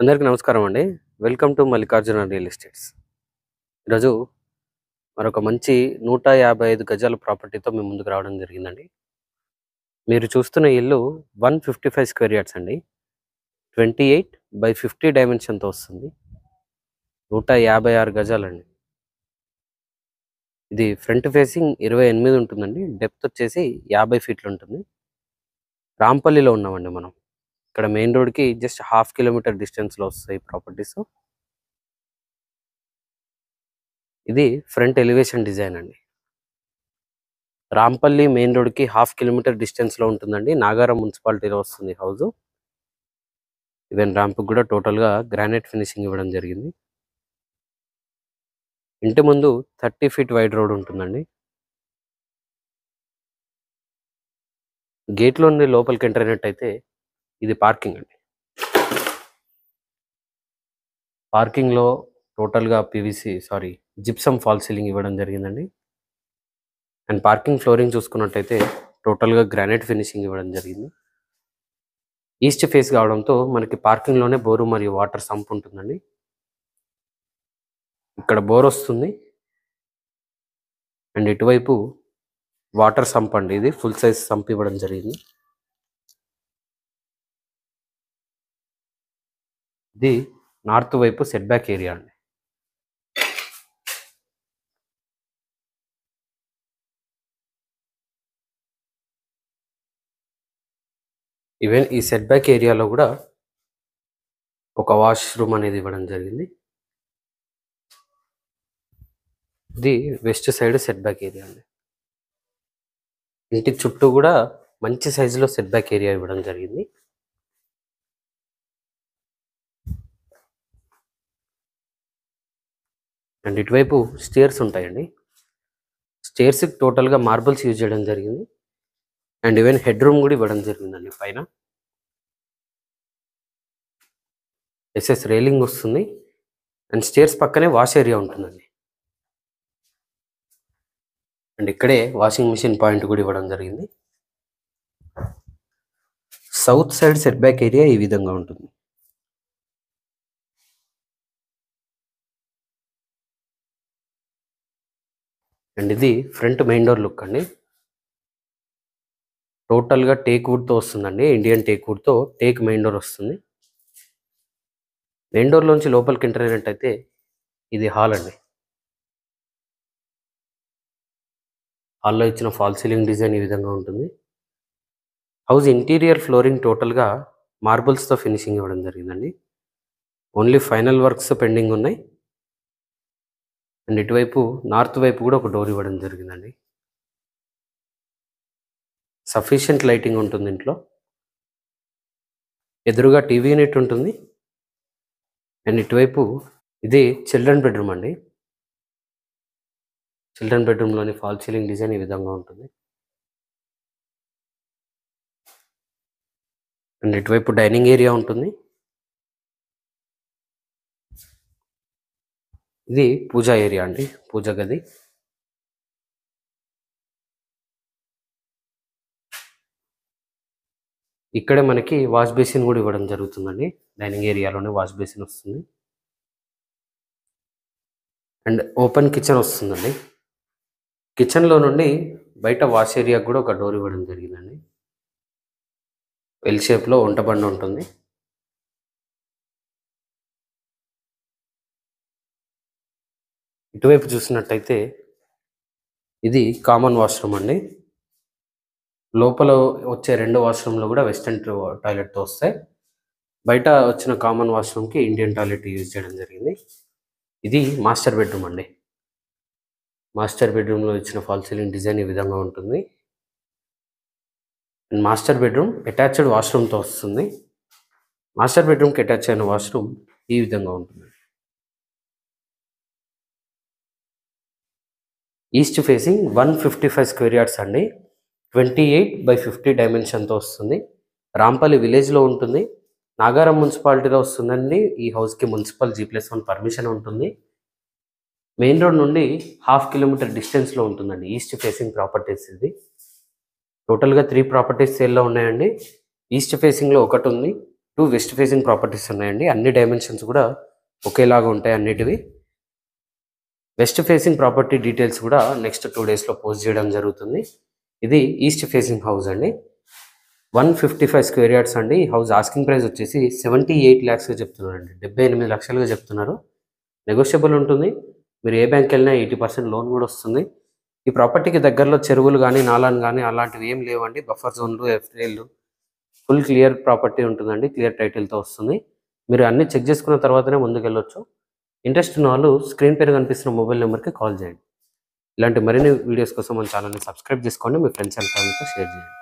అందరికీ నమస్కారం అండి. Welcome to Mallikarjuna real estates. ఈరోజు మరొక మంచి 155 గజాల ప్రాపర్టీతో మీ ముందుకు రావడం జరిగిందండి. మీరు చూస్తున్న ఇల్లు 155 స్క్వేర్ యార్డ్స్ అండి. 28/50 డైమెన్షన్‌తో వస్తుంది. 156 గజాలండి. ఇది ఫ్రంట్ ఫేసింగ్ 28 ఉంటుందండి. డెప్త్ వచ్చేసి 50 ఫీట్లు ఉంటుంది. రాంపల్లిలో ఉన్నామండి మనం. ఇక్కడ మెయిన్ రోడ్‌కి జస్ట్ హాఫ్ కిలోమీటర్ డిస్టెన్స్‌లో వస్తాయి ప్రాపర్టీస్. ఇది ఫ్రంట్ ఎలివేషన్ డిజైన్ అండి. రాంపల్లి మెయిన్ రోడ్‌కి హాఫ్ కిలోమీటర్ డిస్టెన్స్‌లో ఉంటుందండి. నాగారం మున్సిపాలిటీలో వస్తుంది హౌసు. ఈవెన్ ర్యాంప్‌కి కూడా టోటల్‌గా గ్రానైట్ ఫినిషింగ్ ఇవ్వడం జరిగింది. ఇంటి ముందు 30 ఫీట్ వైడ్ రోడ్ ఉంటుందండి. గేట్‌లో నుండి లోపలికి ఎంటర్ అయినట్టయితే ఇది పార్కింగ్ అండి. పార్కింగ్‌లో టోటల్‌గా జిప్సమ్ ఫాల్ సీలింగ్ ఇవ్వడం జరిగిందండి. అండ్ పార్కింగ్ ఫ్లోరింగ్ చూసుకున్నట్టయితే టోటల్‌గా గ్రానైట్ ఫినిషింగ్ ఇవ్వడం జరిగింది. ఈస్ట్ ఫేస్ కావడంతో మనకి పార్కింగ్‌లోనే బోరు మరియు వాటర్ సంప్ ఉంటుందండి. ఇక్కడ బోర్ వస్తుంది. అండ్ ఇటువైపు వాటర్ సంప్ అండి. ఇది ఫుల్ సైజ్ సంప్ ఇవ్వడం జరిగింది. ఇది నార్త్ వైపు సెట్ బ్యాక్ ఏరియా అండి. ఈవెన్ ఈ సెట్ బ్యాక్ ఏరియాలో కూడా ఒక వాష్రూమ్ అనేది ఇవ్వడం జరిగింది. ఇది west side set back area అండి. ఇంటి చుట్టూ కూడా మంచి సైజులో సెట్ బ్యాక్ ఏరియా ఇవ్వడం జరిగింది. అండ్ ఇటువైపు స్టేర్స్ ఉంటాయండి. స్టేర్స్కి టోటల్గా మార్బుల్స్ యూజ్ చేయడం జరిగింది. అండ్ ఈవెన్ హెడ్ రూమ్ కూడా ఇవ్వడం జరిగిందండి. పైన ఎస్ఎస్ రైలింగ్ వస్తుంది. అండ్ స్టేర్స్ పక్కనే వాష్ ఏరియా ఉంటుందండి. అండ్ ఇక్కడే వాషింగ్ మిషన్ పాయింట్ కూడా ఇవ్వడం జరిగింది. South side set back area ఈ విధంగా ఉంటుంది. అండ్ ఇది ఫ్రంట్ మెయిన్ డోర్ లుక్ అండి. టోటల్గా టేక్ వుడ్తో వస్తుందండి. ఇండియన్ టేక్ వుడ్తో టేక్ మెయిన్ డోర్ వస్తుంది. మెయిన్ డోర్లోంచి లోపలికి ఎంటర్ అయినట్టయితే ఇది హాల్ అండి. హాల్లో ఇచ్చిన ఫాల్ సీలింగ్ డిజైన్ ఈ విధంగా ఉంటుంది. హౌస్ ఇంటీరియర్ ఫ్లోరింగ్ టోటల్గా మార్బుల్స్తో ఫినిషింగ్ ఇవ్వడం జరిగిందండి. ఓన్లీ ఫైనల్ వర్క్స్ పెండింగ్ ఉన్నాయి. అండ్ ఇటువైపు నార్త్ వైపు కూడా ఒక డోర్ ఇవ్వడం జరిగిందండి. సఫిషియంట్ లైటింగ్ ఉంటుంది ఇంట్లో. ఎదురుగా టీవీ యూనిట్ ఉంటుంది. అండ్ ఇటువైపు ఇది చిల్డ్రన్ బెడ్రూమ్ అండి. చిల్డ్రన్ బెడ్రూమ్లోని ఫాల్ సీలింగ్ డిజైన్ ఈ విధంగా ఉంటుంది. అండ్ ఇటువైపు డైనింగ్ ఏరియా ఉంటుంది. ఇది పూజా ఏరియా అండి, పూజ గది. ఇక్కడే మనకి వాష్ బేసిన్ కూడా ఇవ్వడం జరుగుతుందండి. డైనింగ్ ఏరియాలోనే వాష్ బేసిన్ వస్తుంది. అండ్ ఓపెన్ కిచెన్ వస్తుందండి. కిచెన్లో నుండి బయట వాష్ ఏరియాకి కూడా ఒక డోర్ ఇవ్వడం జరిగిందండి. ఎల్ షేప్లో వంట బండ ఉంటుంది. ఇటువైపు చూసినట్టయితే ఇది కామన్ వాష్రూమ్ అండి. లోపల వచ్చే 2 వాష్రూమ్లో కూడా వెస్టర్న్ టాయిలెట్తో వస్తాయి. బయట వచ్చిన కామన్ వాష్రూమ్కి ఇండియన్ టాయిలెట్ యూజ్ చేయడం జరిగింది. ఇది మాస్టర్ బెడ్రూమ్ అండి. మాస్టర్ బెడ్రూమ్లో ఇచ్చిన ఫాల్ సీలింగ్ డిజైన్ ఈ విధంగా ఉంటుంది. అండ్ మాస్టర్ బెడ్రూమ్ అటాచ్డ్ వాష్రూమ్తో వస్తుంది. మాస్టర్ బెడ్రూమ్కి అటాచ్ అయిన వాష్రూమ్ ఈ విధంగా ఉంటుంది. ఈస్ట్ ఫేసింగ్ 155 స్క్వేర్ యార్డ్స్ అండి. 28/50 డైమెన్షన్తో వస్తుంది. రాంపల్లి విలేజ్లో ఉంటుంది. నాగారం మున్సిపాలిటీలో వస్తుందండి. ఈ హౌస్కి మున్సిపల్ G+1 పర్మిషన్ ఉంటుంది. మెయిన్ రోడ్ నుండి హాఫ్ కిలోమీటర్ డిస్టెన్స్లో ఉంటుందండి. ఈస్ట్ ఫేసింగ్ ప్రాపర్టీస్ ఇది. టోటల్గా 3 ప్రాపర్టీస్ సేల్లో ఉన్నాయండి. ఈస్ట్ ఫేసింగ్లో ఒకటి ఉంది. 2 వెస్ట్ ఫేసింగ్ ప్రాపర్టీస్ ఉన్నాయండి. అన్ని డైమెన్షన్స్ కూడా ఒకేలాగా ఉంటాయి అన్నిటివి. వెస్ట్ ఫేసింగ్ ప్రాపర్టీ డీటెయిల్స్ కూడా నెక్స్ట్ 2 డేస్లో పోస్ట్ చేయడం జరుగుతుంది. ఇది ఈస్ట్ ఫేసింగ్ హౌస్ అండి. 155 స్క్వేర్ యార్డ్స్ అండి. ఈ హౌస్ ఆస్కింగ్ ప్రైస్ వచ్చేసి 78 lakhsగా చెప్తున్నారండి. 78 లక్షలుగా చెప్తున్నారు. నెగోషియబుల్ ఉంటుంది. మీరు ఏ బ్యాంక్కి వెళ్ళినా 80% లోన్ కూడా వస్తుంది. ఈ ప్రాపర్టీకి దగ్గరలో చెరువులు కానీ నాలాలు కానీ అలాంటివి ఏం లేవండి. బఫర్ జోన్లు, ఎఫ్ఏలు, ఫుల్ క్లియర్ ప్రాపర్టీ ఉంటుందండి. క్లియర్ టైటిల్తో వస్తుంది. మీరు అన్నీ చెక్ చేసుకున్న తర్వాతనే ముందుకెళ్ళొచ్చు. ఇంట్రెస్ట్ ఉన్న వాళ్ళు స్క్రీన్ పైన కనిపిస్తున్న మొబైల్ నెంబర్కి కాల్ చేయండి. ఇలాంటి మరిన్ని వీడియోస్ కోసం మన ఛానల్ని సబ్స్క్రైబ్ చేసుకోండి. మీ ఫ్రెండ్స్ అండ్ ఫ్యామిలీతో షేర్ చేయండి.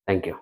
Thank you.